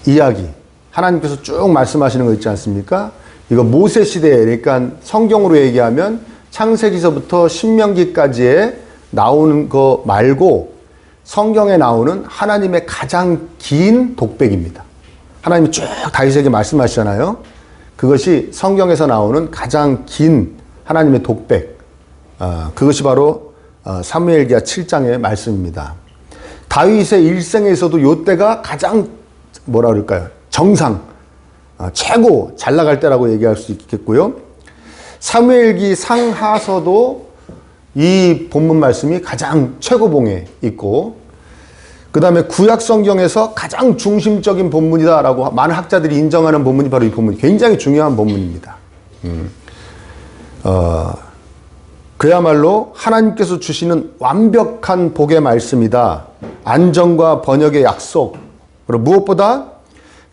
이야기 하나님께서 쭉 말씀하시는 거 있지 않습니까? 이거 모세 시대에, 그러니까 성경으로 얘기하면 창세기서부터 신명기까지에 나오는 거 말고 성경에 나오는 하나님의 가장 긴 독백입니다. 하나님이 쭉 다윗에게 말씀하시잖아요. 그것이 성경에서 나오는 가장 긴 하나님의 독백, 그것이 바로 사무엘기하 7장의 말씀입니다. 다윗의 일생에서도 이때가 가장 뭐라 그럴까요? 정상, 최고 잘 나갈 때라고 얘기할 수 있겠고요. 사무엘기 상하서도 이 본문 말씀이 가장 최고봉에 있고, 그 다음에 구약 성경에서 가장 중심적인 본문이다라고 많은 학자들이 인정하는 본문이 바로 이 본문이 굉장히 중요한 본문입니다. 그야말로 하나님께서 주시는 완벽한 복의 말씀이다. 안정과 번역의 약속. 그리고 무엇보다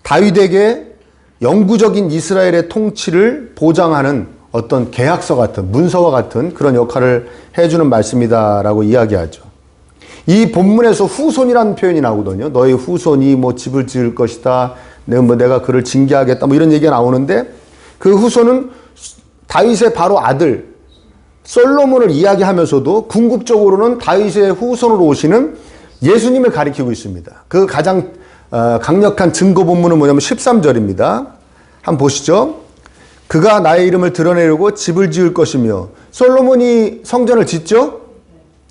다윗에게 영구적인 이스라엘의 통치를 보장하는 어떤 계약서 같은, 문서와 같은 그런 역할을 해주는 말씀이다라고 이야기하죠. 이 본문에서 후손이라는 표현이 나오거든요. 너의 후손이 뭐 집을 지을 것이다. 내가 그를 징계하겠다. 뭐 이런 얘기가 나오는데, 그 후손은 다윗의 바로 아들 솔로몬을 이야기하면서도 궁극적으로는 다윗의 후손으로 오시는 예수님을 가리키고 있습니다. 그 가장 강력한 증거 본문은 뭐냐면 13절입니다. 한번 보시죠. 그가 나의 이름을 드러내려고 집을 지을 것이며, 솔로몬이 성전을 짓죠?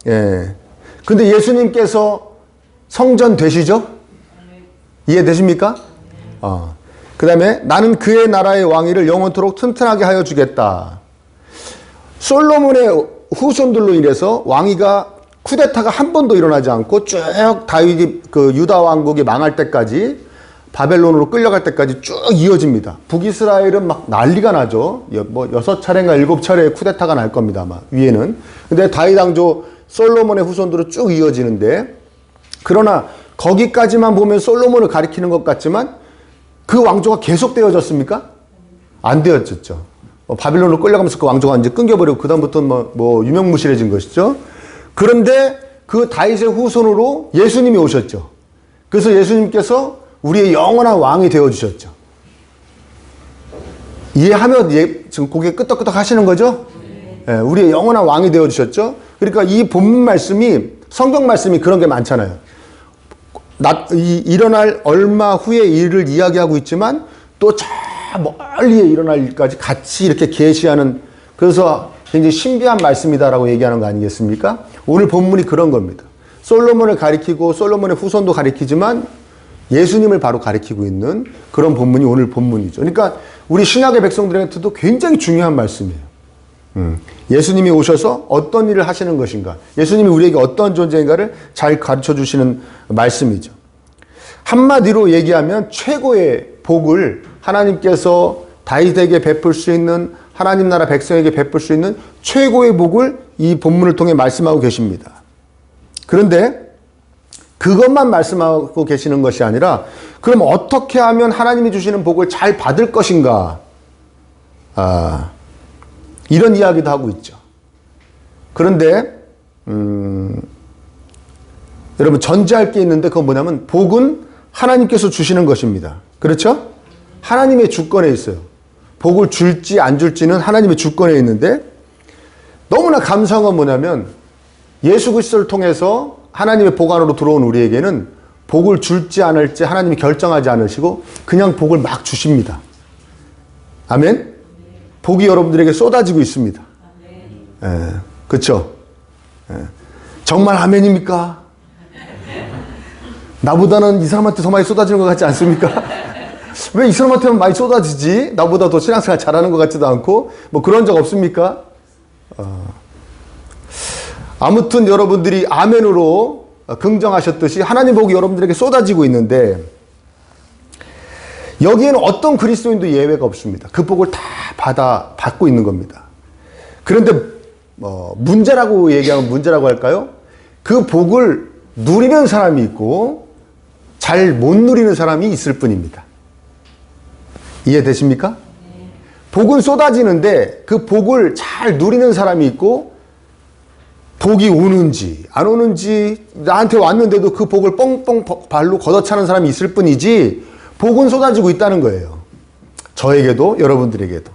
예. 근데 예수님께서 성전 되시죠? 이해되십니까? 그 다음에 나는 그의 나라의 왕위를 영원토록 튼튼하게 하여 주겠다. 솔로몬의 후손들로 인해서 왕위가 쿠데타가 한 번도 일어나지 않고 쭉 다윗이 그 유다 왕국이 망할 때까지, 바벨론으로 끌려갈 때까지 쭉 이어집니다. 북이스라엘은 막 난리가 나죠. 뭐 6차례인가 7차례의 쿠데타가 날 겁니다, 아마 위에는. 근데 다윗 왕조 솔로몬의 후손들은 쭉 이어지는데, 그러나 거기까지만 보면 솔로몬을 가리키는 것 같지만 그 왕조가 계속 되어졌습니까? 안 되어졌죠. 바빌론으로 끌려가면서 그 왕조가 이제 끊겨버리고 그다음부터는 뭐 유명무실해진 것이죠. 그런데 그 다윗의 후손으로 예수님이 오셨죠. 그래서 예수님께서 우리의 영원한 왕이 되어주셨죠. 이해하면 지금 고개 끄덕끄덕 하시는 거죠? 네, 우리의 영원한 왕이 되어주셨죠. 그러니까 이 본문 말씀이, 성경 말씀이 그런 게 많잖아요. 일어날 얼마 후의 일을 이야기하고 있지만 또 저 멀리에 일어날 일까지 같이 이렇게 계시하는, 그래서 굉장히 신비한 말씀이다라고 얘기하는 거 아니겠습니까? 오늘 본문이 그런 겁니다. 솔로몬을 가리키고 솔로몬의 후손도 가리키지만 예수님을 바로 가리키고 있는 그런 본문이 오늘 본문이죠. 그러니까 우리 신약의 백성들한테도 굉장히 중요한 말씀이에요. 예수님이 오셔서 어떤 일을 하시는 것인가, 예수님이 우리에게 어떤 존재인가를 잘 가르쳐 주시는 말씀이죠. 한마디로 얘기하면 최고의 복을 하나님께서 다윗에게 베풀 수 있는, 하나님 나라 백성에게 베풀 수 있는 최고의 복을 이 본문을 통해 말씀하고 계십니다. 그런데 그것만 말씀하고 계시는 것이 아니라, 그럼 어떻게 하면 하나님이 주시는 복을 잘 받을 것인가, 이런 이야기도 하고 있죠. 그런데 여러분 전제할 게 있는데, 그건 뭐냐면 복은 하나님께서 주시는 것입니다. 그렇죠? 하나님의 주권에 있어요. 복을 줄지 안 줄지는 하나님의 주권에 있는데, 너무나 감사한 건 뭐냐면 예수 그리스도를 통해서 하나님의 복 안으로 들어온 우리에게는 복을 줄지 않을지 하나님이 결정하지 않으시고 그냥 복을 막 주십니다. 아멘? 복이 여러분들에게 쏟아지고 있습니다. 그렇죠? 정말 아멘입니까? 나보다는 이 사람한테 더 많이 쏟아지는 것 같지 않습니까? 왜 이 사람한테만 많이 쏟아지지? 나보다 더 신앙생활 잘하는 것 같지도 않고, 뭐 그런 적 없습니까? 아무튼 여러분들이 아멘으로 긍정하셨듯이 하나님 복이 여러분들에게 쏟아지고 있는데, 여기에는 어떤 그리스도인도 예외가 없습니다. 그 복을 다 받고 있는 겁니다. 그런데 문제라고 얘기하면 문제라고 할까요? 그 복을 누리는 사람이 있고 잘 못 누리는 사람이 있을 뿐입니다. 이해되십니까? 복은 쏟아지는데 그 복을 잘 누리는 사람이 있고 복이 오는지 안 오는지 나한테 왔는데도 그 복을 뻥뻥 발로 걷어차는 사람이 있을 뿐이지 복은 쏟아지고 있다는 거예요. 저에게도 여러분들에게도.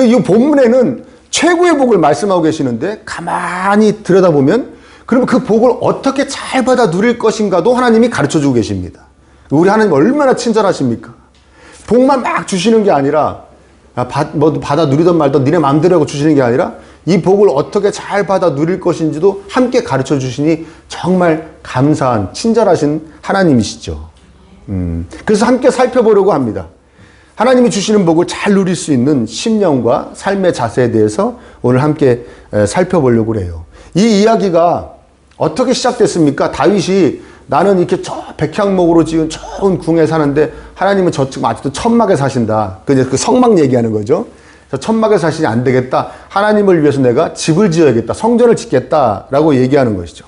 이 본문에는 최고의 복을 말씀하고 계시는데 가만히 들여다보면 그러면 그 복을 어떻게 잘 받아 누릴 것인가도 하나님이 가르쳐주고 계십니다. 우리 하나님 얼마나 친절하십니까? 복만 막 주시는 게 아니라 뭐 받아 누리던 말던 니네 마음대로 하고 주시는 게 아니라 이 복을 어떻게 잘 받아 누릴 것인지도 함께 가르쳐 주시니 정말 감사한 친절하신 하나님이시죠. 그래서 함께 살펴보려고 합니다. 하나님이 주시는 복을 잘 누릴 수 있는 심령과 삶의 자세에 대해서 오늘 함께 살펴보려고 해요. 이 이야기가 어떻게 시작됐습니까? 다윗이 나는 이렇게 저 백향목으로 지은 좋은 궁에 사는데 하나님은 저쪽 아직도 천막에 사신다. 그 성막 얘기하는 거죠. 저 천막에 사시니 안 되겠다. 하나님을 위해서 내가 집을 지어야겠다. 성전을 짓겠다라고 얘기하는 것이죠.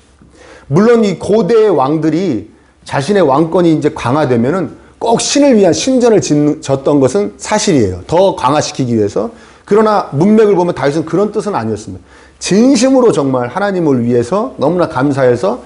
물론 이 고대의 왕들이 자신의 왕권이 이제 강화되면은 꼭 신을 위한 신전을 짓던 것은 사실이에요. 더 강화시키기 위해서. 그러나 문맥을 보면 다윗은 그런 뜻은 아니었습니다. 진심으로 정말 하나님을 위해서 너무나 감사해서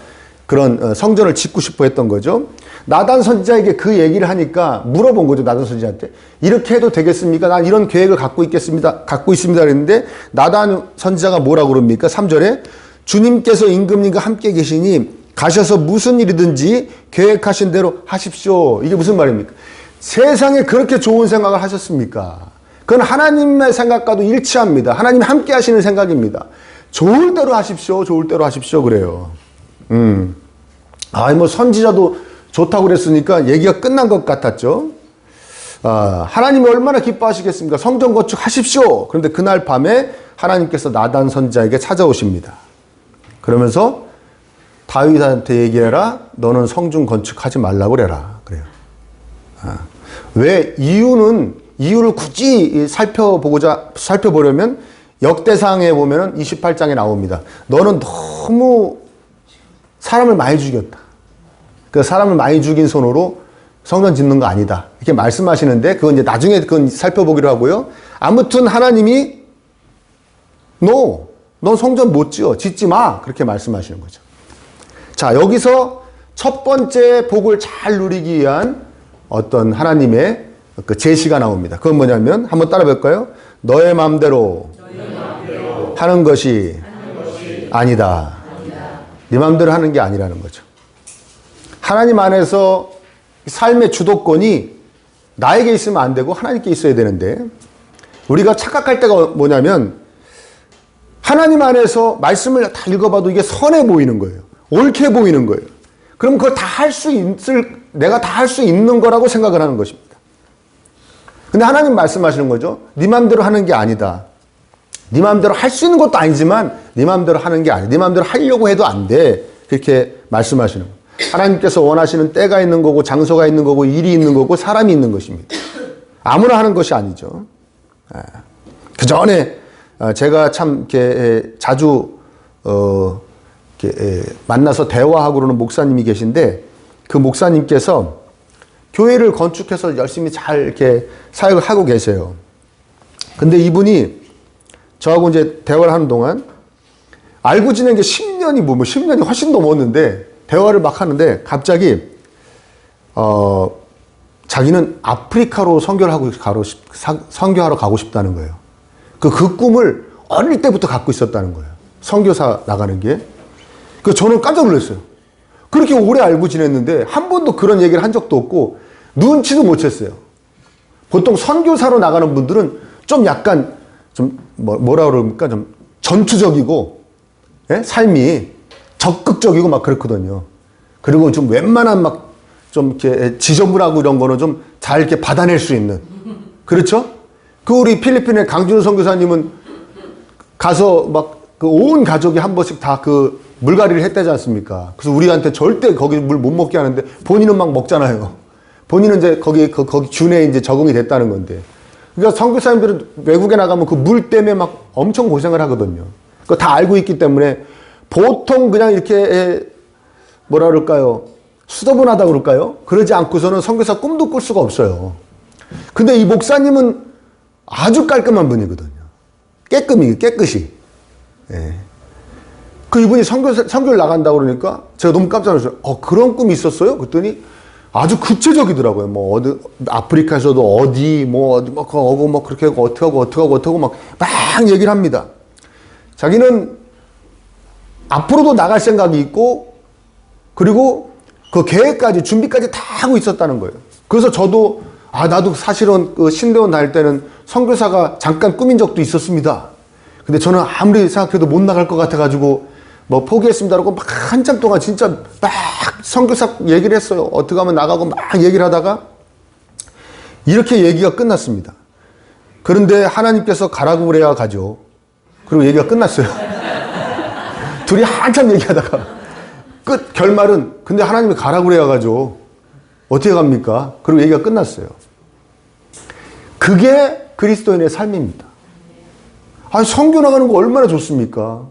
그런 성전을 짓고 싶어 했던 거죠. 나단 선지자에게 그 얘기를 하니까 물어본 거죠. 나단 선지자한테. 이렇게 해도 되겠습니까? 난 이런 계획을 갖고 있습니다. 그랬는데 나단 선지자가 뭐라고 그럽니까? 3절에 주님께서 임금님과 함께 계시니 가셔서 무슨 일이든지 계획하신 대로 하십시오. 이게 무슨 말입니까? 세상에 그렇게 좋은 생각을 하셨습니까? 그건 하나님의 생각과도 일치합니다. 하나님이 함께 하시는 생각입니다. 좋을 대로 하십시오. 좋을 대로 하십시오. 그래요. 뭐 선지자도 좋다고 그랬으니까 얘기가 끝난 것 같았죠. 하나님이 얼마나 기뻐하시겠습니까? 성전 건축하십시오. 그런데 그날 밤에 하나님께서 나단 선지자에게 찾아오십니다. 그러면서 다윗한테 얘기해라. 너는 성전 건축하지 말라고 그래라. 그래요. 왜? 이유를 굳이 살펴보려면 역대상에 보면은 28장에 나옵니다. 너는 너무 사람을 많이 죽였다. 그 사람을 많이 죽인 손으로 성전 짓는 거 아니다. 이렇게 말씀하시는데 그건 이제 나중에 그건 살펴보기로 하고요. 아무튼 하나님이 넌 성전 못 지어. 짓지 마. 그렇게 말씀하시는 거죠. 자, 여기서 첫 번째 복을 잘 누리기 위한 어떤 하나님의 그 제시가 나옵니다. 그건 뭐냐면 한번 따라 볼까요? 너의 마음대로 하는 것이 아니다. 네 마음대로 하는 게 아니라는 거죠. 하나님 안에서 삶의 주도권이 나에게 있으면 안 되고 하나님께 있어야 되는데 우리가 착각할 때가 뭐냐면 하나님 안에서 말씀을 다 읽어봐도 이게 선해 보이는 거예요. 옳게 보이는 거예요. 그럼 그걸 다 내가 다 할 수 있는 거라고 생각을 하는 것입니다. 근데 하나님 말씀하시는 거죠. 네 마음대로 하는 게 아니다. 네 마음대로 할 수 있는 것도 아니지만 네 마음대로 하는 게 아니야. 네 마음대로 하려고 해도 안 돼. 그렇게 말씀하시는 거예요. 하나님께서 원하시는 때가 있는 거고 장소가 있는 거고 일이 있는 거고 사람이 있는 것입니다. 아무나 하는 것이 아니죠. 그 전에 제가 참 이렇게 자주 이렇게 만나서 대화하고 그러는 목사님이 계신데 그 목사님께서 교회를 건축해서 열심히 잘 이렇게 사역을 하고 계세요. 근데 이분이 저하고 이제 대화를 하는 동안 알고 지낸 게 10년이 10년이 훨씬 넘었는데 대화를 막 하는데 갑자기 자기는 아프리카로 선교하러 가고 싶다는 거예요. 그 꿈을 어릴 때부터 갖고 있었다는 거예요. 선교사 나가는 게. 그 저는 깜짝 놀랐어요. 그렇게 오래 알고 지냈는데 한 번도 그런 얘기를 한 적도 없고 눈치도 못 챘어요. 보통 선교사로 나가는 분들은 좀 약간 좀 뭐라 그럽니까? 좀 전투적이고 삶이 적극적이고 막 그렇거든요. 그리고 좀 웬만한 막 좀 이렇게 지저분하고 이런 거는 좀 잘 이렇게 받아낼 수 있는. 그렇죠? 그 우리 필리핀의 강준호 선교사님은 가서 막 그 온 가족이 한 번씩 다 그 물갈이를 했다지 않습니까? 그래서 우리한테 절대 거기 물 못 먹게 하는데 본인은 막 먹잖아요. 본인은 이제 거기 균에 이제 적응이 됐다는 건데. 그러니까 선교사님들은 외국에 나가면 그 물 때문에 막 엄청 고생을 하거든요. 그거 다 알고 있기 때문에 보통 그냥 이렇게 뭐라 그럴까요? 수더분하다 그럴까요? 그러지 않고서는 선교사 꿈도 꿀 수가 없어요. 근데 이 목사님은 아주 깔끔한 분이거든요. 깨끗이. 예. 이분이 선교를 나간다고 그러니까 제가 너무 깜짝 놀랐어요. 그런 꿈이 있었어요? 그랬더니 아주 구체적이더라고요. 뭐, 아프리카에서도 그렇게 하고, 어떻게 하고, 막 얘기를 합니다. 자기는 앞으로도 나갈 생각이 있고, 그리고 그 계획까지, 준비까지 다 하고 있었다는 거예요. 그래서 저도, 나도 사실은 그 신대원 다닐 때는 선교사가 잠깐 꾸민 적도 있었습니다. 근데 저는 아무리 생각해도 못 나갈 것 같아가지고, 뭐 포기했습니다라고 막 한참 동안 진짜 막 선교사 얘기를 했어요. 어떻게 하면 나가고 막 얘기를 하다가 이렇게 얘기가 끝났습니다. 그런데 하나님께서 가라고 그래야 가죠. 그리고 얘기가 끝났어요. 둘이 한참 얘기하다가 결말은 근데 하나님이 가라고 그래야 가죠. 어떻게 갑니까? 그리고 얘기가 끝났어요. 그게 그리스도인의 삶입니다. 선교 나가는 거 얼마나 좋습니까?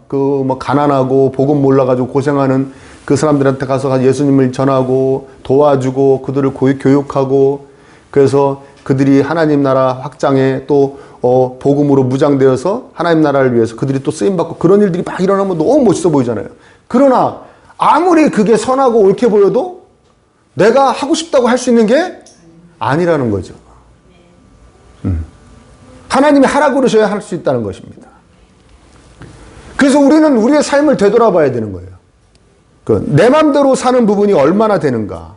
가난하고 복음 몰라가지고 고생하는 그 사람들한테 가서 예수님을 전하고 도와주고 그들을 교육하고 그래서 그들이 하나님 나라 확장에 또 복음으로 무장되어서 하나님 나라를 위해서 그들이 또 쓰임받고 그런 일들이 막 일어나면 너무 멋있어 보이잖아요. 그러나 아무리 그게 선하고 옳게 보여도 내가 하고 싶다고 할 수 있는 게 아니라는 거죠. 하나님이 하라고 그러셔야 할 수 있다는 것입니다. 그래서 우리는 우리의 삶을 되돌아봐야 되는 거예요. 내 맘대로 사는 부분이 얼마나 되는가.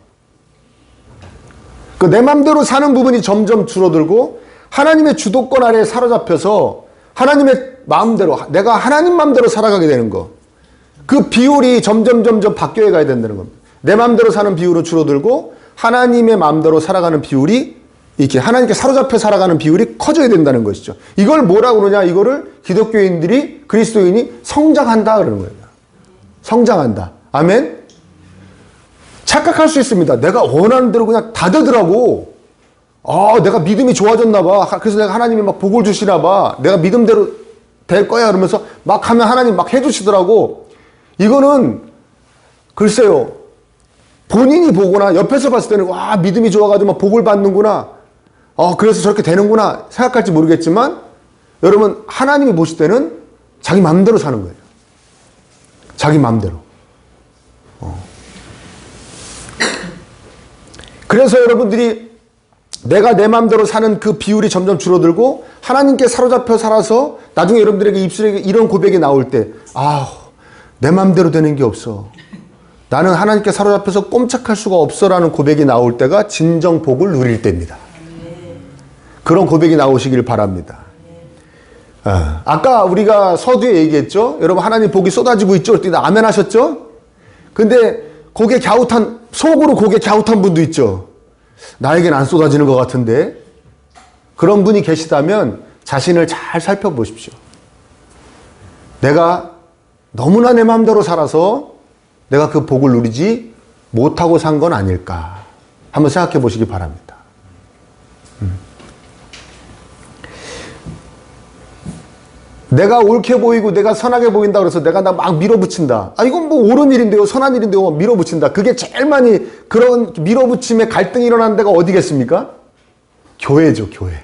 내 맘대로 사는 부분이 점점 줄어들고 하나님의 주도권 아래에 사로잡혀서 하나님의 마음대로, 내가 하나님 마음대로 살아가게 되는 거. 그 비율이 점점 바뀌어 가야 된다는 겁니다. 내 맘대로 사는 비율은 줄어들고 하나님의 마음대로 살아가는 비율이 이렇게 하나님께 사로잡혀 살아가는 비율이 커져야 된다는 것이죠. 이걸 뭐라고 그러냐? 이거를 기독교인들이, 그리스도인이 성장한다 그러는 거예요. 성장한다. 아멘? 착각할 수 있습니다. 내가 원하는 대로 그냥 다 되더라고. 내가 믿음이 좋아졌나 봐. 그래서 내가 하나님이 막 복을 주시나 봐. 내가 믿음대로 될 거야. 그러면서 막 하면 하나님 막 해주시더라고. 이거는 글쎄요. 본인이 보거나 옆에서 봤을 때는 믿음이 좋아가지고 막 복을 받는구나. 그래서 저렇게 되는구나 생각할지 모르겠지만 여러분 하나님이 보실 때는 자기 마음대로 사는 거예요. 자기 마음대로. 그래서 여러분들이 내가 내 마음대로 사는 그 비율이 점점 줄어들고 하나님께 사로잡혀 살아서 나중에 여러분들에게 입술에 이런 고백이 나올 때 내 마음대로 되는 게 없어. 나는 하나님께 사로잡혀서 꼼짝할 수가 없어라는 고백이 나올 때가 진정 복을 누릴 때입니다. 그런 고백이 나오시길 바랍니다. 아까 우리가 서두에 얘기했죠. 여러분 하나님 복이 쏟아지고 있죠. 그때 아멘 하셨죠. 근데 속으로 고개 갸웃한 분도 있죠. 나에겐 안 쏟아지는 것 같은데. 그런 분이 계시다면 자신을 잘 살펴보십시오. 내가 너무나 내 마음대로 살아서 내가 그 복을 누리지 못하고 산 건 아닐까. 한번 생각해 보시기 바랍니다. 내가 옳게 보이고 내가 선하게 보인다 그래서 내가 막 밀어붙인다. 이건 뭐 옳은 일인데요. 선한 일인데요. 밀어붙인다. 그게 제일 많이 그런 밀어붙임에 갈등이 일어나는 데가 어디겠습니까? 교회죠. 교회.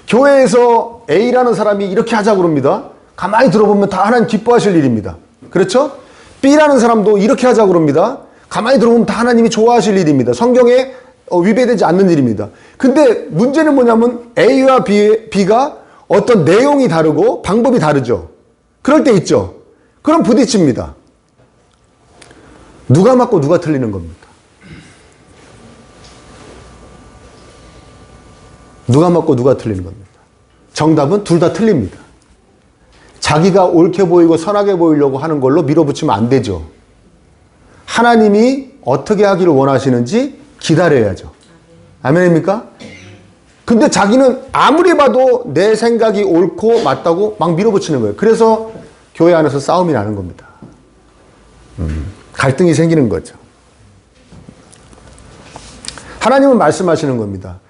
교회에서 A라는 사람이 이렇게 하자고 그럽니다. 가만히 들어보면 다 하나님 기뻐하실 일입니다. 그렇죠? B라는 사람도 이렇게 하자고 그럽니다. 가만히 들어보면 다 하나님이 좋아하실 일입니다. 성경에 위배되지 않는 일입니다. 근데 문제는 뭐냐면 A와 B가 어떤 내용이 다르고 방법이 다르죠. 그럴 때 있죠. 그럼 부딪힙니다. 누가 맞고 누가 틀리는 겁니까? 누가 맞고 누가 틀리는 겁니까? 정답은 둘 다 틀립니다. 자기가 옳게 보이고 선하게 보이려고 하는 걸로 밀어붙이면 안 되죠. 하나님이 어떻게 하기를 원하시는지 기다려야죠. 아멘입니까? 근데 자기는 아무리 봐도 내 생각이 옳고 맞다고 막 밀어붙이는 거예요. 그래서 교회 안에서 싸움이 나는 겁니다. 갈등이 생기는 거죠. 하나님은 말씀하시는 겁니다.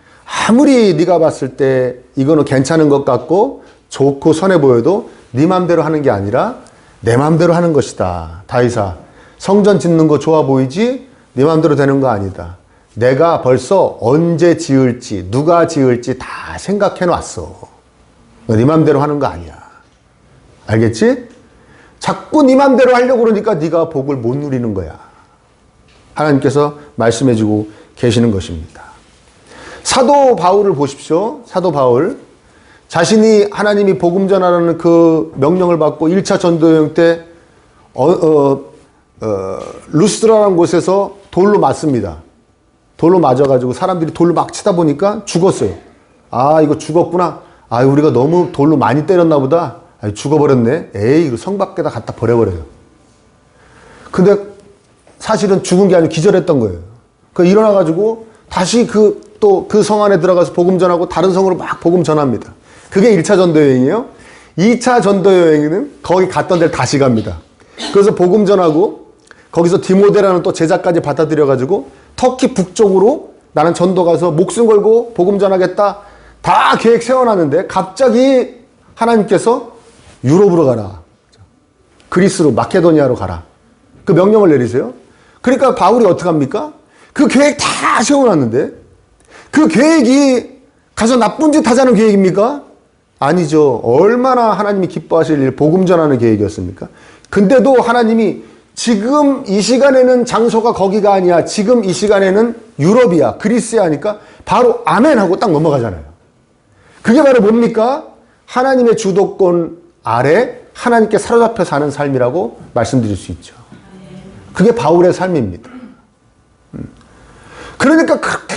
아무리 네가 봤을 때 이거는 괜찮은 것 같고 좋고 선해 보여도 네 마음대로 하는 게 아니라 내 마음대로 하는 것이다. 다윗아, 성전 짓는 거 좋아 보이지? 네 마음대로 되는 거 아니다. 내가 벌써 언제 지을지 누가 지을지 다 생각해 놨어. 네 마음대로 하는 거 아니야. 알겠지? 자꾸 네 맘대로 하려고 그러니까 네가 복을 못 누리는 거야. 하나님께서 말씀해주고 계시는 것입니다. 사도 바울을 보십시오. 사도 바울. 자신이 하나님이 복음 전하라는 그 명령을 받고 1차 전도여행 때 루스드라라는 곳에서 돌로 맞습니다. 돌로 맞아가지고 사람들이 돌로 막 치다 보니까 죽었어요. 아, 이거 죽었구나. 아, 우리가 너무 돌로 많이 때렸나 보다. 아, 죽어버렸네. 에이, 이거 성 밖에다 갖다 버려버려요. 근데 사실은 죽은 게 아니고 기절했던 거예요. 그 일어나가지고 다시 또 그 성 안에 들어가서 복음 전하고 다른 성으로 막 복음 전합니다. 그게 1차 전도여행이에요. 2차 전도여행은 거기 갔던 데를 다시 갑니다. 그래서 복음 전하고 거기서 디모데라는 또 제자까지 받아들여가지고 터키 북쪽으로 나는 전도 가서 목숨 걸고 복음 전하겠다. 다 계획 세워놨는데 갑자기 하나님께서 유럽으로 가라. 그리스로 마케도니아로 가라. 그 명령을 내리세요. 그러니까 바울이 어떻게 합니까? 그 계획 다 세워놨는데 그 계획이 가서 나쁜 짓 하자는 계획입니까? 아니죠. 얼마나 하나님이 기뻐하실 일, 복음 전하는 계획이었습니까? 근데도 하나님이 지금 이 시간에는 장소가 거기가 아니야. 지금 이 시간에는 유럽이야. 그리스야 하니까 바로 아멘 하고 딱 넘어가잖아요. 그게 바로 뭡니까? 하나님의 주도권 아래 하나님께 사로잡혀 사는 삶이라고 말씀드릴 수 있죠. 그게 바울의 삶입니다. 그러니까 그렇게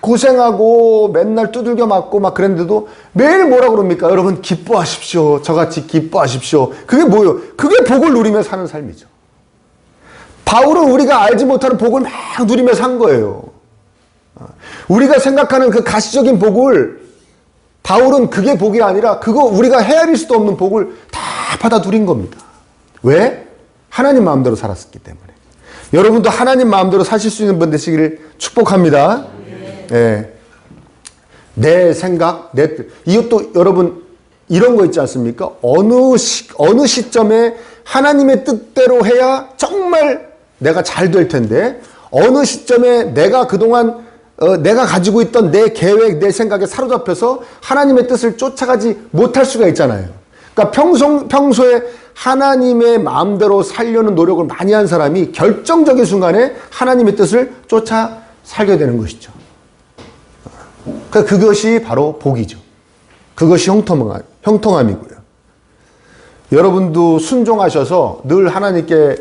고생하고 맨날 두들겨 맞고 막 그랬는데도 매일 뭐라 그럽니까? 여러분 기뻐하십시오. 저같이 기뻐하십시오. 그게 뭐예요? 그게 복을 누리며 사는 삶이죠. 바울은 우리가 알지 못하는 복을 막 누리며 산 거예요. 우리가 생각하는 그 가시적인 복을 바울은 그게 복이 아니라 그거 우리가 헤아릴 수도 없는 복을 다 받아 누린 겁니다. 왜? 하나님 마음대로 살았기 때문에. 여러분도 하나님 마음대로 사실 수 있는 분 되시기를 축복합니다. 네. 내 생각, 내 뜻. 이것도 여러분 이런 거 있지 않습니까? 어느 시점에 하나님의 뜻대로 해야 정말 내가 잘 될 텐데 어느 시점에 내가 그동안 내가 가지고 있던 내 계획, 내 생각에 사로잡혀서 하나님의 뜻을 쫓아가지 못할 수가 있잖아요. 그러니까 평소에 하나님의 마음대로 살려는 노력을 많이 한 사람이 결정적인 순간에 하나님의 뜻을 쫓아 살게 되는 것이죠. 그러니까 그것이 바로 복이죠. 그것이 형통함이고요. 여러분도 순종하셔서 늘 하나님께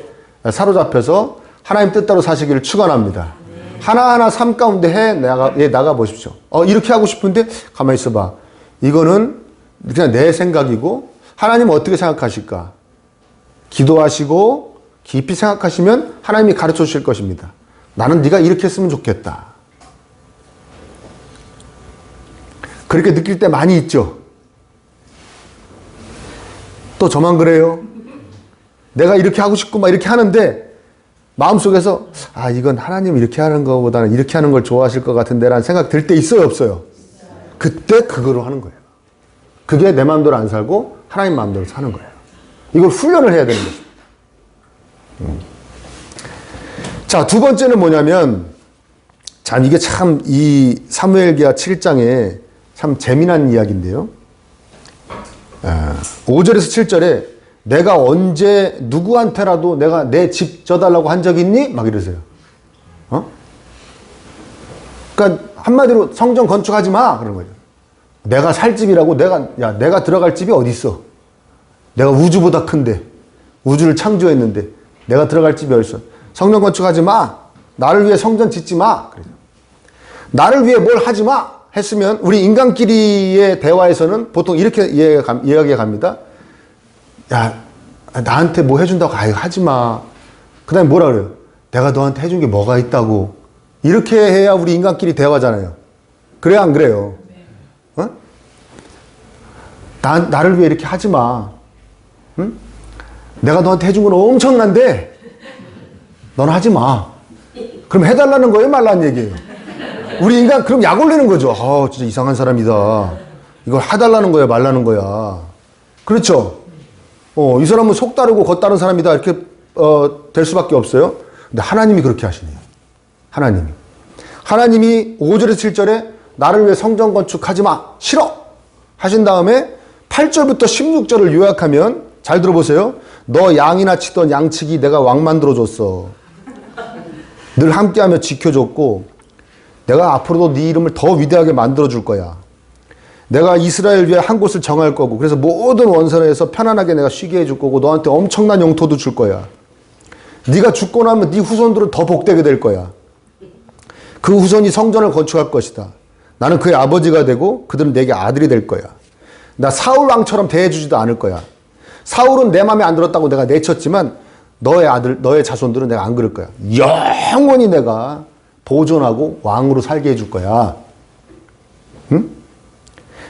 사로잡혀서 하나님 뜻대로 사시기를 축원합니다. 하나하나 삶 가운데 나가 보십시오. 이렇게 하고 싶은데 가만히 있어봐. 이거는 그냥 내 생각이고 하나님은 어떻게 생각하실까? 기도하시고 깊이 생각하시면 하나님이 가르쳐 주실 것입니다. 나는 네가 이렇게 했으면 좋겠다. 그렇게 느낄 때 많이 있죠. 또 저만 그래요. 내가 이렇게 하고 싶고 막 이렇게 하는데 마음속에서 이건 하나님 이렇게 하는 것보다는 이렇게 하는 걸 좋아하실 것 같은데 라는 생각 들 때 있어요, 없어요? 그때 그거로 하는 거예요. 그게 내 마음대로 안 살고 하나님 마음대로 사는 거예요. 이걸 훈련을 해야 되는 것입니다. 자, 두 번째는 뭐냐면 참 이게 참 이 사무엘기하 7장에 참 재미난 이야기인데요. 5절에서 7절에 내가 언제 누구한테라도 내가 내 집 져달라고 한 적 있니? 막 이러세요. 그러니까 한마디로 성전 건축하지 마 그런 거죠. 내가 살 집이라고 내가 들어갈 집이 어디 있어? 내가 우주보다 큰데 우주를 창조했는데 내가 들어갈 집이 어디 있어? 성전 건축하지 마. 나를 위해 성전 짓지 마. 그래서 나를 위해 뭘 하지 마 했으면 우리 인간끼리의 대화에서는 보통 이렇게 이야기가 갑니다. 야, 나한테 뭐 해준다고 하지 마. 그 다음에 뭐라 그래요? 내가 너한테 해준 게 뭐가 있다고. 이렇게 해야 우리 인간끼리 대화잖아요. 그래야 안 그래요? 나를 위해 이렇게 하지 마. 응? 내가 너한테 해준 건 엄청난데 넌 하지 마. 그럼 해달라는 거예요? 말라는 얘기예요? 우리 인간 그럼 약 올리는 거죠. 진짜 이상한 사람이다. 이걸 해달라는 거야 말라는 거야. 그렇죠? 이 사람은 속 다르고 겉 다른 사람이다 이렇게 될 수밖에 없어요. 근데 하나님이 그렇게 하시네요. 하나님이 5절에서 7절에 나를 위해 성전 건축하지 마. 싫어. 하신 다음에 8절부터 16절을 요약하면 잘 들어보세요. 너 양이나 치던 양치기 내가 왕 만들어줬어. 늘 함께하며 지켜줬고 내가 앞으로도 네 이름을 더 위대하게 만들어줄 거야. 내가 이스라엘 위에 한 곳을 정할 거고 그래서 모든 원선에서 편안하게 내가 쉬게 해줄 거고 너한테 엄청난 영토도 줄 거야. 네가 죽고 나면 네 후손들은 더 복되게 될 거야. 그 후손이 성전을 건축할 것이다. 나는 그의 아버지가 되고 그들은 내게 아들이 될 거야. 나 사울 왕처럼 대해주지도 않을 거야. 사울은 내 마음에 안 들었다고 내가 내쳤지만 너의 아들, 너의 자손들은 내가 안 그럴 거야. 영원히 내가 보존하고 왕으로 살게 해줄 거야. 응?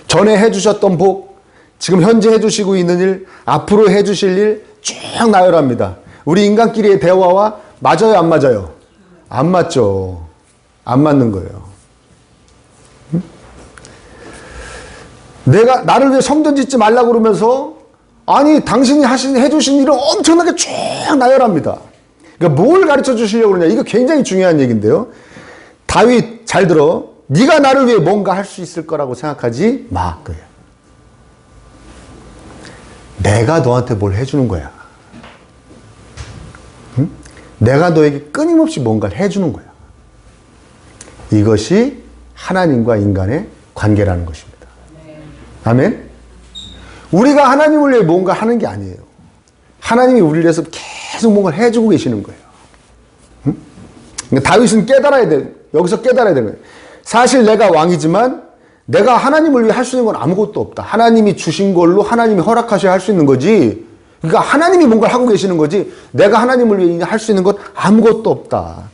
전에 해주셨던 복, 지금 현재 해주시고 있는 일, 앞으로 해주실 일 쭉 나열합니다. 우리 인간끼리의 대화와 맞아요, 안 맞아요? 안 맞죠. 안 맞는 거예요. 응? 내가 나를 위해 성전 짓지 말라고 그러면서 아니 당신이 해주신 일을 엄청나게 쭉 나열합니다. 그러니까 뭘 가르쳐 주시려고 그러냐. 이거 굉장히 중요한 얘기인데요. 다윗 잘 들어. 네가 나를 위해 뭔가 할 수 있을 거라고 생각하지 마. 그래요. 내가 너한테 뭘 해주는 거야. 응? 내가 너에게 끊임없이 뭔가를 해주는 거야. 이것이 하나님과 인간의 관계라는 것입니다. 아멘? 우리가 하나님을 위해 뭔가 하는 게 아니에요. 하나님이 우리를 위해서 계속 뭔가를 해주고 계시는 거예요. 응? 그러니까 다윗은 깨달아야 돼. 여기서 깨달아야 되는 거예요. 사실 내가 왕이지만 내가 하나님을 위해 할 수 있는 건 아무것도 없다. 하나님이 주신 걸로 하나님이 허락하셔야 할 수 있는 거지. 그러니까 하나님이 뭔가를 하고 계시는 거지. 내가 하나님을 위해 할 수 있는 건 아무것도 없다.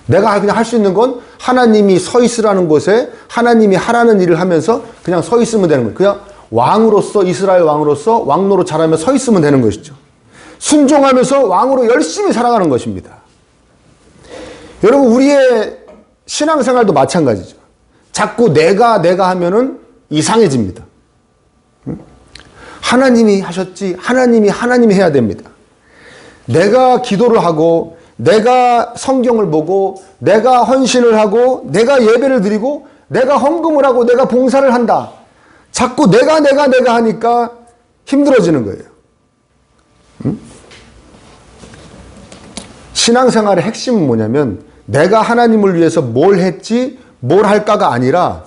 내가 그냥 할 수 있는 건 하나님이 서 있으라는 곳에 하나님이 하라는 일을 하면서 그냥 서 있으면 되는 거예요. 그냥 왕으로서 이스라엘 왕으로서 왕노로 잘하며 서 있으면 되는 것이죠. 순종하면서 왕으로 열심히 살아가는 것입니다. 여러분 우리의 신앙생활도 마찬가지죠. 자꾸 내가 하면은 이상해집니다. 하나님이 하셨지 하나님이 해야 됩니다. 내가 기도를 하고 내가 성경을 보고 내가 헌신을 하고 내가 예배를 드리고 내가 헌금을 하고 내가 봉사를 한다. 자꾸 내가 하니까 힘들어지는 거예요. 응? 신앙생활의 핵심은 뭐냐면 내가 하나님을 위해서 뭘 했지 뭘 할까가 아니라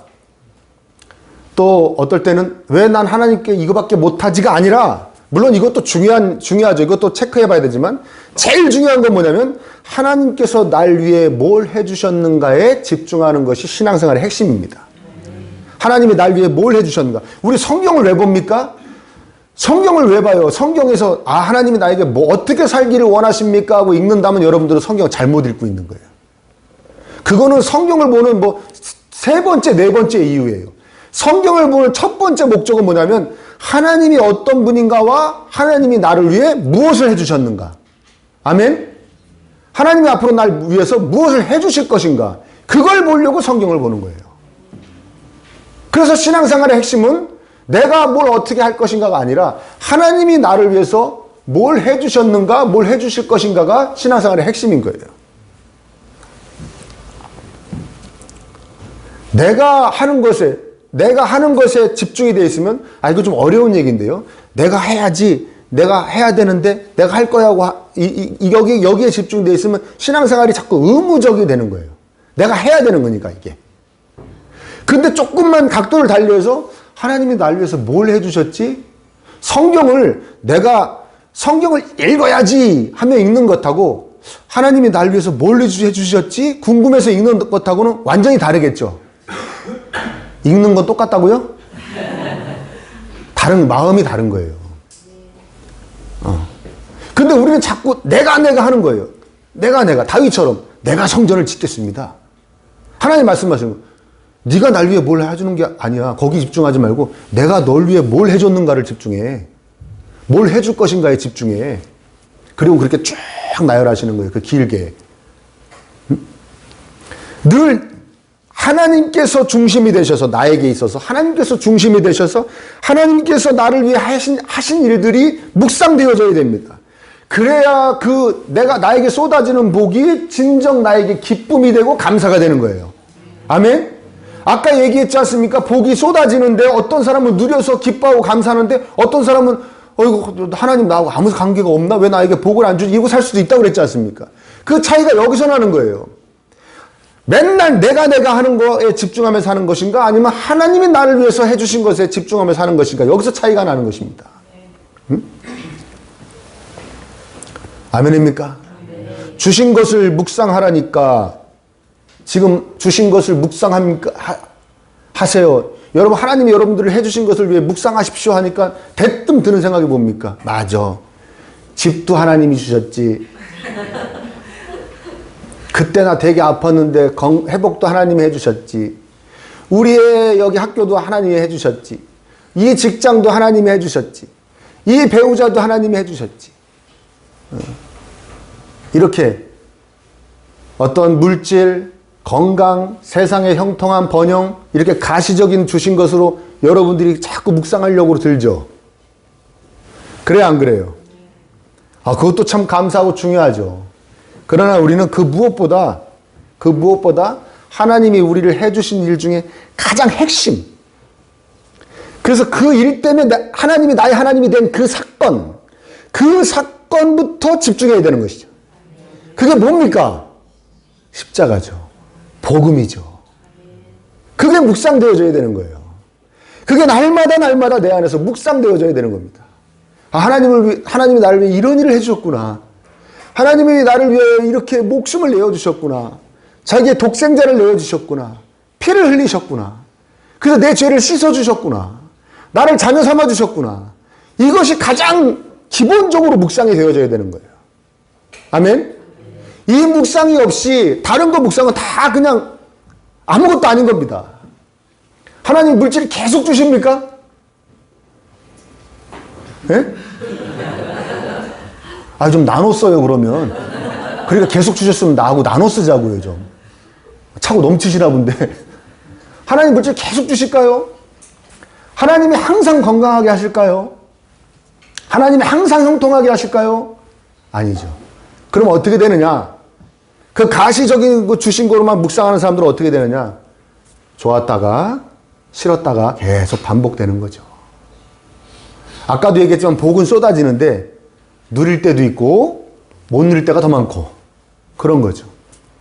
또 어떨 때는 왜 난 하나님께 이거밖에 못하지가 아니라 물론 이것도 중요하죠. 이것도 체크해 봐야 되지만 제일 중요한 건 뭐냐면 하나님께서 날 위해 뭘 해주셨는가에 집중하는 것이 신앙생활의 핵심입니다. 하나님이 날 위해 뭘 해주셨는가. 우리 성경을 왜 봅니까? 성경을 왜 봐요? 성경에서 하나님이 나에게 뭐 어떻게 살기를 원하십니까? 하고 읽는다면 여러분들은 성경을 잘못 읽고 있는 거예요. 그거는 성경을 보는 세 번째, 네 번째 이유예요. 성경을 보는 첫 번째 목적은 뭐냐면 하나님이 어떤 분인가와 하나님이 나를 위해 무엇을 해주셨는가. 아멘? 하나님이 앞으로 날 위해서 무엇을 해주실 것인가. 그걸 보려고 성경을 보는 거예요. 그래서 신앙생활의 핵심은 내가 뭘 어떻게 할 것인가가 아니라 하나님이 나를 위해서 뭘 해주셨는가, 뭘 해주실 것인가가 신앙생활의 핵심인 거예요. 내가 하는 것에 집중이 되어 있으면 이거 좀 어려운 얘기인데요. 내가 해야지, 내가 해야 되는데 내가 할 거야 하고 여기에 집중되어 있으면 신앙생활이 자꾸 의무적이 되는 거예요. 내가 해야 되는 거니까 이게. 근데 조금만 각도를 달리해서 하나님이 날 위해서 뭘 해주셨지? 성경을 읽어야지 하며 읽는 것하고 하나님이 날 위해서 뭘 해주셨지? 궁금해서 읽는 것하고는 완전히 다르겠죠. 읽는 건 똑같다고요? 마음이 다른 거예요. 근데 우리는 자꾸 내가 하는 거예요. 내가 다윗처럼 내가 성전을 짓겠습니다. 하나님 말씀하시는 거예요. 네가 날 위해 뭘 해주는 게 아니야. 거기 집중하지 말고 내가 널 위해 뭘 해줬는가를 집중해. 뭘 해줄 것인가에 집중해. 그리고 그렇게 쭉 나열하시는 거예요. 그 길게. 늘 하나님께서 중심이 되셔서 나에게 있어서 하나님께서 중심이 되셔서 하나님께서 나를 위해 하신 일들이 묵상되어져야 됩니다. 그래야 나에게 쏟아지는 복이 진정 나에게 기쁨이 되고 감사가 되는 거예요. 아멘? 아까 얘기했지 않습니까? 복이 쏟아지는데 어떤 사람은 누려서 기뻐하고 감사하는데 어떤 사람은 이거 하나님 나하고 아무 관계가 없나? 왜 나에게 복을 안 주지? 이러고 살 수도 있다고 그랬지 않습니까? 그 차이가 여기서 나는 거예요. 맨날 내가 하는 거에 집중하며 사는 것인가? 아니면 하나님이 나를 위해서 해주신 것에 집중하며 사는 것인가? 여기서 차이가 나는 것입니다. 응? 아멘입니까? 주신 것을 묵상하라니까 지금 주신 것을 묵상합니까? 하세요. 여러분, 하나님이 여러분들을 해주신 것을 위해 묵상하십시오 하니까 대뜸 드는 생각이 뭡니까? 맞아. 집도 하나님이 주셨지. 그때 나 되게 아팠는데 회복도 하나님이 해주셨지. 우리의 여기 학교도 하나님이 해주셨지. 이 직장도 하나님이 해주셨지. 이 배우자도 하나님이 해주셨지. 이렇게 어떤 물질, 건강, 세상의 형통한 번영, 이렇게 가시적인 주신 것으로 여러분들이 자꾸 묵상하려고 들죠. 그래요, 안 그래요? 그것도 참 감사하고 중요하죠. 그러나 우리는 그 무엇보다 하나님이 우리를 해주신 일 중에 가장 핵심. 그래서 그 일 때문에 하나님이 나의 하나님이 된 그 사건부터 집중해야 되는 것이죠. 그게 뭡니까? 십자가죠. 복음이죠. 그게 묵상되어져야 되는 거예요. 그게 날마다 내 안에서 묵상되어져야 되는 겁니다. 하나님이 나를 위해 이런 일을 해주셨구나. 하나님이 나를 위해 이렇게 목숨을 내어주셨구나. 자기의 독생자를 내어주셨구나. 피를 흘리셨구나. 그래서 내 죄를 씻어주셨구나. 나를 자녀 삼아주셨구나. 이것이 가장 기본적으로 묵상이 되어져야 되는 거예요. 아멘? 이 묵상이 없이 다른 거 묵상은 다 그냥 아무것도 아닌 겁니다. 하나님 물질을 계속 주십니까? 예? 좀 나눠 써요, 그러면. 그러니까 계속 주셨으면 나하고 나눠 쓰자고요, 좀. 차고 넘치시나 본데. 하나님 물질 계속 주실까요? 하나님이 항상 건강하게 하실까요? 하나님이 항상 형통하게 하실까요? 아니죠. 그럼 어떻게 되느냐? 그 가시적인 거 주신 거로만 묵상하는 사람들은 어떻게 되느냐? 좋았다가 싫었다가 계속 반복되는 거죠. 아까도 얘기했지만 복은 쏟아지는데 누릴 때도 있고 못 누릴 때가 더 많고 그런 거죠.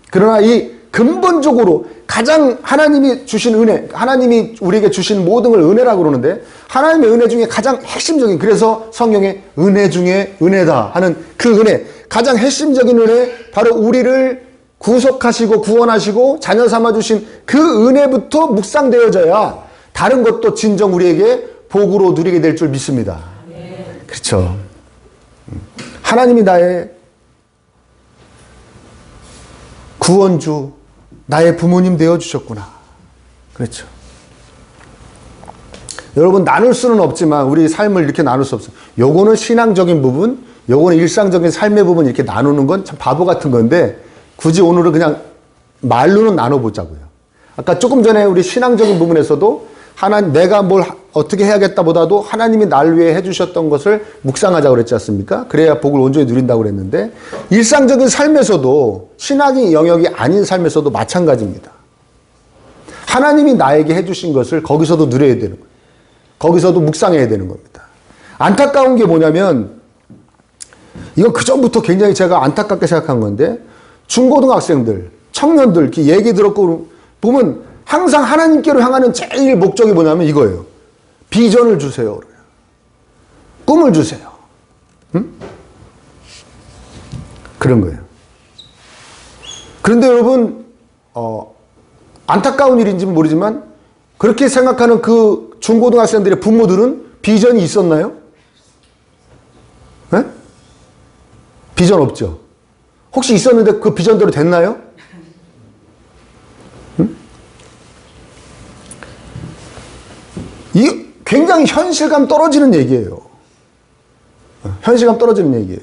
그러나 이 근본적으로 가장 하나님이 주신 은혜, 하나님이 우리에게 주신 모든 걸 은혜라고 그러는데 하나님의 은혜 중에 가장 핵심적인, 그래서 성경에 은혜 중에 은혜다 하는 그 은혜, 가장 핵심적인 은혜, 바로 우리를 구속하시고 구원하시고 자녀 삼아주신 그 은혜부터 묵상되어져야 다른 것도 진정 우리에게 복으로 누리게 될 줄 믿습니다. 그렇죠. 하나님이 나의 구원주, 나의 부모님 되어주셨구나. 그렇죠. 여러분, 나눌 수는 없지만 우리 삶을 이렇게 나눌 수 없어요. 요거는 신앙적인 부분, 요거는 일상적인 삶의 부분 이렇게 나누는 건 참 바보 같은 건데 굳이 오늘은 그냥 말로는 나눠보자고요. 아까 조금 전에 우리 신앙적인 부분에서도 내가 뭘 어떻게 해야겠다 보다도 하나님이 날 위해 해주셨던 것을 묵상하자고 그랬지 않습니까? 그래야 복을 온전히 누린다고 그랬는데 일상적인 삶에서도 신앙의 영역이 아닌 삶에서도 마찬가지입니다. 하나님이 나에게 해주신 것을 거기서도 누려야 되는 거예요. 거기서도 묵상해야 되는 겁니다. 안타까운 게 뭐냐면 이건 그전부터 굉장히 제가 안타깝게 생각한 건데 중고등학생들, 청년들 이렇게 얘기 들었고 보면 항상 하나님께로 향하는 제일 목적이 뭐냐면 이거예요. 비전을 주세요. 꿈을 주세요. 응? 그런 거예요. 그런데 여러분 안타까운 일인지는 모르지만 그렇게 생각하는 그 중고등학생들의 부모들은 비전이 있었나요? 네? 비전 없죠. 혹시 있었는데 그 비전대로 됐나요? 응? 이 굉장히 현실감 떨어지는 얘기예요. 현실감 떨어지는 얘기예요.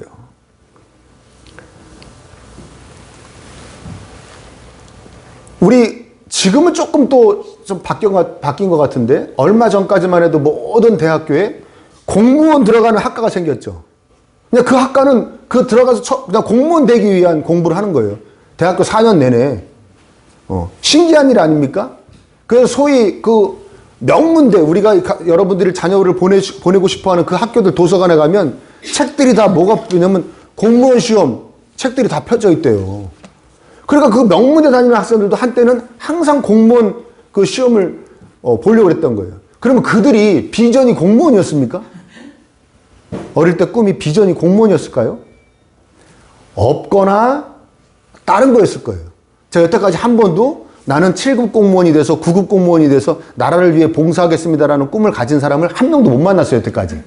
우리 지금은 조금 또 좀 바뀐 것 같은데 얼마 전까지만 해도 모든 대학교에 공무원 들어가는 학과가 생겼죠. 그냥 그 학과는 들어가서 그냥 공무원 되기 위한 공부를 하는 거예요. 대학교 4년 내내. 신기한 일 아닙니까? 그래서 소위 명문대, 우리가 여러분들이 자녀를 보내고 싶어하는 그 학교들 도서관에 가면 책들이 다 뭐가 있냐면 공무원 시험 책들이 다 펴져 있대요. 그러니까 그 명문대 다니는 학생들도 한때는 항상 공무원 그 시험을 보려고 했던 거예요. 그러면 그들이 비전이 공무원이었습니까? 어릴 때 꿈이 비전이 공무원이었을까요? 없거나 다른 거였을 거예요. 제가 여태까지 한 번도 나는 7급 공무원이 돼서 9급 공무원이 돼서 나라를 위해 봉사하겠습니다라는 꿈을 가진 사람을 한 명도 못 만났어요, 여태까지.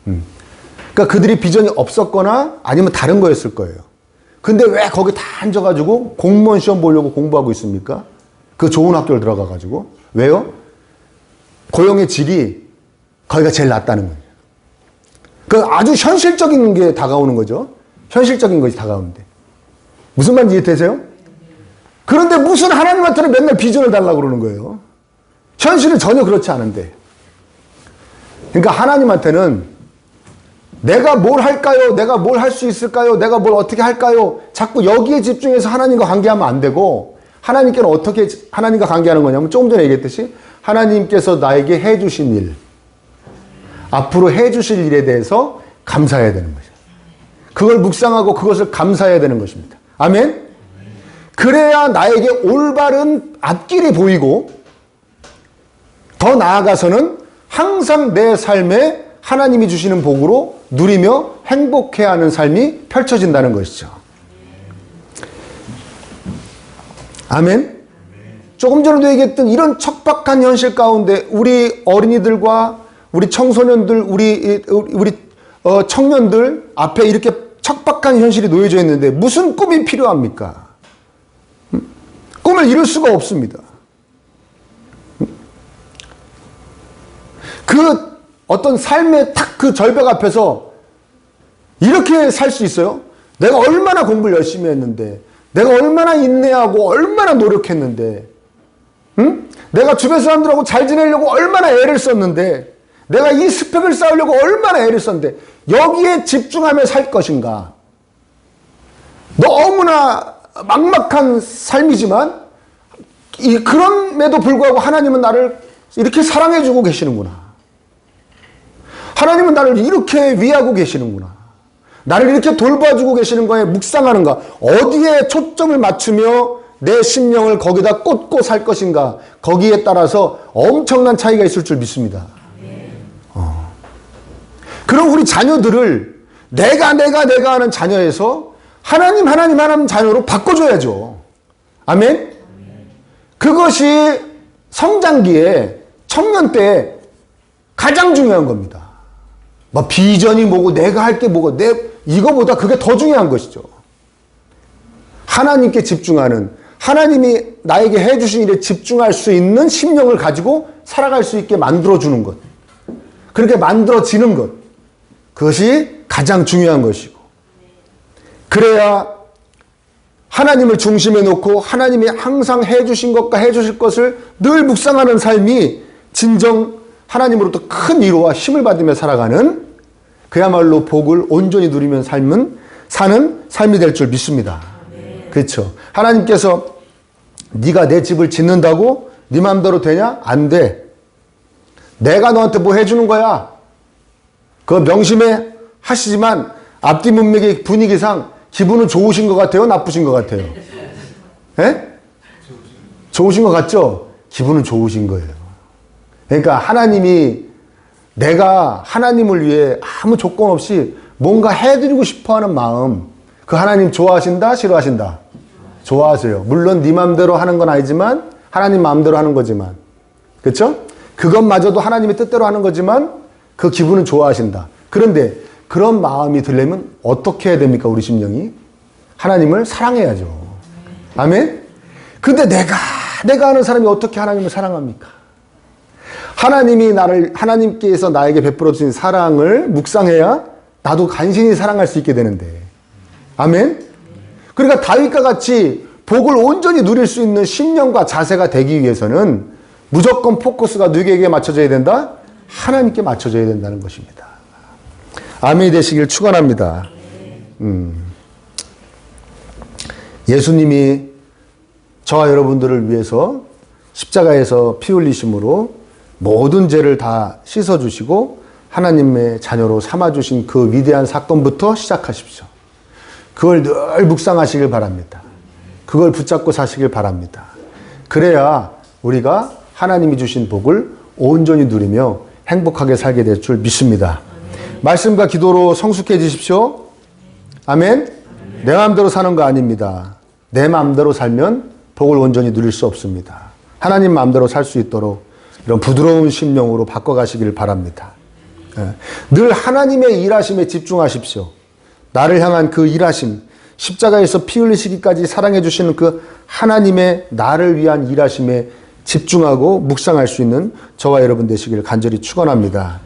그러니까 그들이 비전이 없었거나 아니면 다른 거였을 거예요. 근데 왜 거기 다 앉아가지고 공무원 시험 보려고 공부하고 있습니까? 그 좋은 학교를 들어가가지고. 왜요? 고용의 질이 거기가 제일 낫다는 거예요. 그 아주 현실적인 게 다가오는 거죠. 현실적인 것이 다가오는데. 무슨 말인지 이해되세요? 그런데 무슨 하나님한테는 맨날 비전을 달라고 그러는 거예요. 현실은 전혀 그렇지 않은데. 그러니까 하나님한테는 내가 뭘 할까요? 내가 뭘 할 수 있을까요? 내가 뭘 어떻게 할까요? 자꾸 여기에 집중해서 하나님과 관계하면 안 되고, 하나님께는 어떻게 하나님과 관계하는 거냐면 조금 전에 얘기했듯이 하나님께서 나에게 해주신 일, 앞으로 해주실 일에 대해서 감사해야 되는 거죠. 그걸 묵상하고 그것을 감사해야 되는 것입니다. 아멘? 그래야 나에게 올바른 앞길이 보이고 더 나아가서는 항상 내 삶에 하나님이 주시는 복으로 누리며 행복해하는 삶이 펼쳐진다는 것이죠. 아멘? 조금 전에도 얘기했던 이런 척박한 현실 가운데 우리 어린이들과 우리 청소년들, 우리 청년들 앞에 이렇게 척박한 현실이 놓여져 있는데 무슨 꿈이 필요합니까? 꿈을 이룰 수가 없습니다. 그 어떤 삶의 딱 그 절벽 앞에서 이렇게 살 수 있어요? 내가 얼마나 공부를 열심히 했는데, 내가 얼마나 인내하고 얼마나 노력했는데, 내가 주변 사람들하고 잘 지내려고 얼마나 애를 썼는데, 내가 이 스펙을 쌓으려고 얼마나 애를 썼는데 여기에 집중하며 살 것인가? 너무나 막막한 삶이지만 그럼에도 불구하고 하나님은 나를 이렇게 사랑해주고 계시는구나. 하나님은 나를 이렇게 위하고 계시는구나. 나를 이렇게 돌봐주고 계시는 거에 묵상하는가? 어디에 초점을 맞추며 내 심령을 거기다 꽂고 살 것인가? 거기에 따라서 엄청난 차이가 있을 줄 믿습니다. 그럼 우리 자녀들을 내가 하는 자녀에서 하나님 자녀로 바꿔줘야죠. 아멘? 그것이 성장기에 청년 때 가장 중요한 겁니다. 뭐 비전이 뭐고 내가 할 게 뭐고 이거보다 그게 더 중요한 것이죠. 하나님께 집중하는, 하나님이 나에게 해주신 일에 집중할 수 있는 심령을 가지고 살아갈 수 있게 만들어주는 것, 그렇게 만들어지는 것, 그것이 가장 중요한 것이고, 그래야 하나님을 중심에 놓고 하나님이 항상 해주신 것과 해주실 것을 늘 묵상하는 삶이 진정 하나님으로부터 큰 위로와 힘을 받으며 살아가는, 그야말로 복을 온전히 누리며 사는 삶이 될 줄 믿습니다. 그렇죠. 하나님께서 네가 내 집을 짓는다고 네 마음대로 되냐? 안 돼. 내가 너한테 뭐 해주는 거야. 그거 명심해 하시지만 앞뒤 문맥의 분위기상 기분은 좋으신 것 같아요? 나쁘신 것 같아요? 예? 좋으신 것 같죠? 기분은 좋으신 거예요. 그러니까 하나님이, 내가 하나님을 위해 아무 조건 없이 뭔가 해드리고 싶어하는 마음, 그 하나님 좋아하신다? 싫어하신다? 좋아하세요. 물론 네 마음대로 하는 건 아니지만 하나님 마음대로 하는 거지만, 그렇죠? 그것마저도 하나님의 뜻대로 하는 거지만 그 기분은 좋아하신다. 그런데 그런 마음이 들려면 어떻게 해야 됩니까? 우리 심령이 하나님을 사랑해야죠. 아멘? 근데 내가 아는 사람이 어떻게 하나님을 사랑합니까? 하나님께서 나에게 베풀어 주신 사랑을 묵상해야 나도 간신히 사랑할 수 있게 되는데. 아멘? 그러니까 다윗과 같이 복을 온전히 누릴 수 있는 심령과 자세가 되기 위해서는 무조건 포커스가 누구에게 맞춰져야 된다? 하나님께 맞춰져야 된다는 것입니다. 아멘이 되시길 축원합니다. 예수님이 저와 여러분들을 위해서 십자가에서 피 흘리심으로 모든 죄를 다 씻어주시고 하나님의 자녀로 삼아주신 그 위대한 사건부터 시작하십시오. 그걸 늘 묵상하시길 바랍니다. 그걸 붙잡고 사시길 바랍니다. 그래야 우리가 하나님이 주신 복을 온전히 누리며 행복하게 살게 될 줄 믿습니다. 말씀과 기도로 성숙해지십시오. 아멘. 내 마음대로 사는 거 아닙니다. 내 마음대로 살면 복을 온전히 누릴 수 없습니다. 하나님 마음대로 살 수 있도록 이런 부드러운 심령으로 바꿔가시길 바랍니다. 늘 하나님의 일하심에 집중하십시오. 나를 향한 그 일하심, 십자가에서 피 흘리시기까지 사랑해 주시는 그 하나님의 나를 위한 일하심에 집중하고 묵상할 수 있는 저와 여러분 되시길 간절히 축원합니다.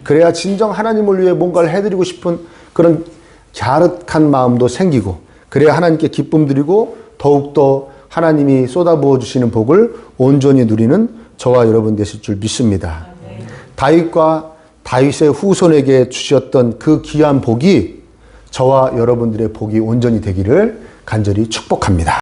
그래야 진정 하나님을 위해 뭔가를 해드리고 싶은 그런 갸륵한 마음도 생기고, 그래야 하나님께 기쁨 드리고 더욱더 하나님이 쏟아부어 주시는 복을 온전히 누리는 저와 여러분 되실 줄 믿습니다. 다윗과 다윗의 후손에게 주셨던 그 귀한 복이 저와 여러분들의 복이 온전히 되기를 간절히 축복합니다.